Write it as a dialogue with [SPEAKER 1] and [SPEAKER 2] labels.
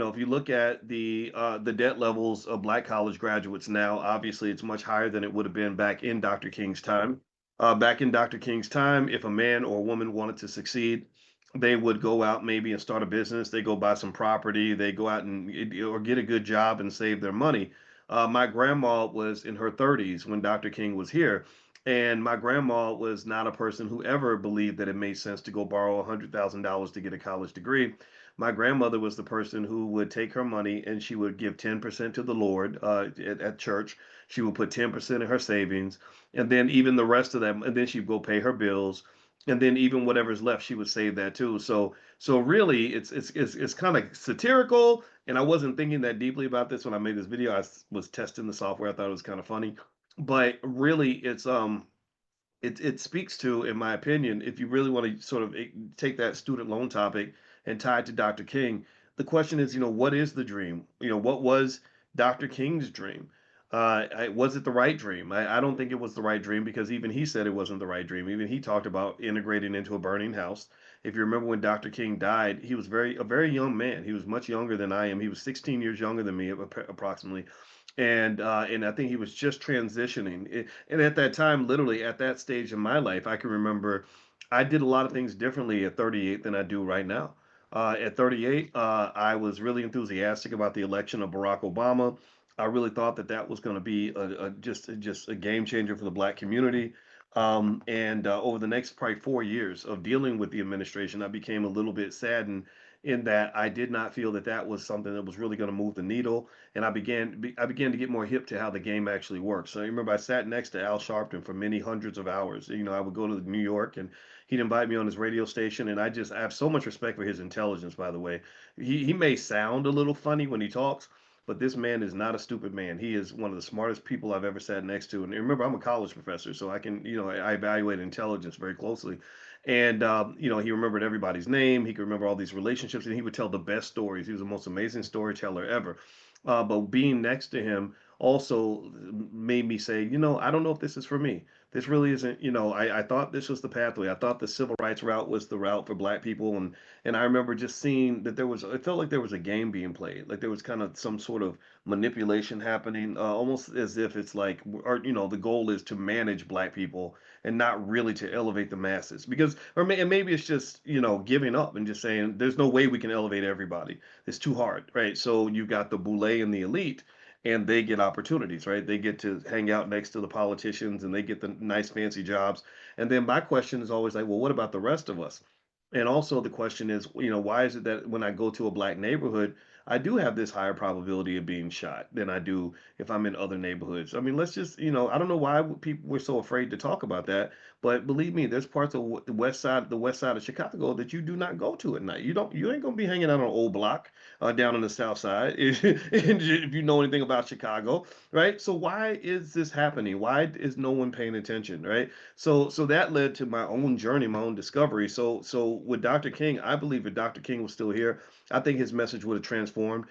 [SPEAKER 1] if you look at the debt levels of Black college graduates now, obviously it's much higher than it would have been back in Dr. King's time. Back in Dr. King's time, if a man or a woman wanted to succeed, they would go out maybe and start a business. They go buy some property. They go out and or get a good job and save their money. My grandma was in her 30s when Dr. King was here, and my grandma was not a person who ever believed that it made sense to go borrow $100,000 to get a college degree. My grandmother was the person who would take her money and she would give 10% to the Lord at church. She would put 10% in her savings, and then even the rest of that, and then she'd go pay her bills, and then even whatever's left, she would save that too. So really, it's kind of satirical, and I wasn't thinking that deeply about this when I made this video. Was testing the software. I thought it was kind of funny, but really, it speaks to, in my opinion, if you really want to sort of take that student loan topic and tie it to Dr. King, the question is, what is the dream? What was Dr. King's dream? Was it the right dream? I don't think it was the right dream because even he said it wasn't the right dream. Even he talked about integrating into a burning house. If you remember when Dr. King died, he was a very young man. He was much younger than I am. He was 16 years younger than me, approximately, and I think he was just transitioning. And at that time, literally at that stage in my life, I can remember I did a lot of things differently at 38 than I do right now. At 38, I was really enthusiastic about the election of Barack Obama. I really thought that that was going to be just a game changer for the Black community. And over the next probably 4 years of dealing with the administration, I became a little bit saddened in that I did not feel that that was something that was really going to move the needle, and I began to get more hip to how the game actually works. So I remember I sat next to Al Sharpton for many hundreds of hours. I would go to New York, and he'd invite me on his radio station, and I have so much respect for his intelligence. By the way, he may sound a little funny when he talks, but this man is not a stupid man. He is one of the smartest people I've ever sat next to. And remember, I'm a college professor, so I can, I evaluate intelligence very closely. And he remembered everybody's name. He could remember all these relationships, and he would tell the best stories. He was the most amazing storyteller ever. But being next to him also made me say, I don't know if this is for me. This really isn't, I thought this was the pathway. I thought the civil rights route was the route for Black people. And I remember just seeing that it felt like there was a game being played. Like there was kind of some sort of manipulation happening, almost as if it's like, or, the goal is to manage Black people and not really to elevate the masses. And maybe it's just, giving up and just saying, there's no way we can elevate everybody. It's too hard, right? So you've got the boule and the elite, and they get opportunities, right? They get to hang out next to the politicians and they get the nice fancy jobs. And then my question is always like, well, what about the rest of us? And also the question is, why is it that when I go to a Black neighborhood, I do have this higher probability of being shot than I do if I'm in other neighborhoods? I mean, let's just, I don't know why people were so afraid to talk about that, but believe me, there's parts of the west side of Chicago that you do not go to at night. You ain't gonna be hanging out on Old Block down on the south side if you know anything about Chicago, right? So why is this happening? Why is no one paying attention, right? So that led to my own journey, my own discovery. So with Dr. King, I believe if Dr. King was still here, I think his message would have transformed.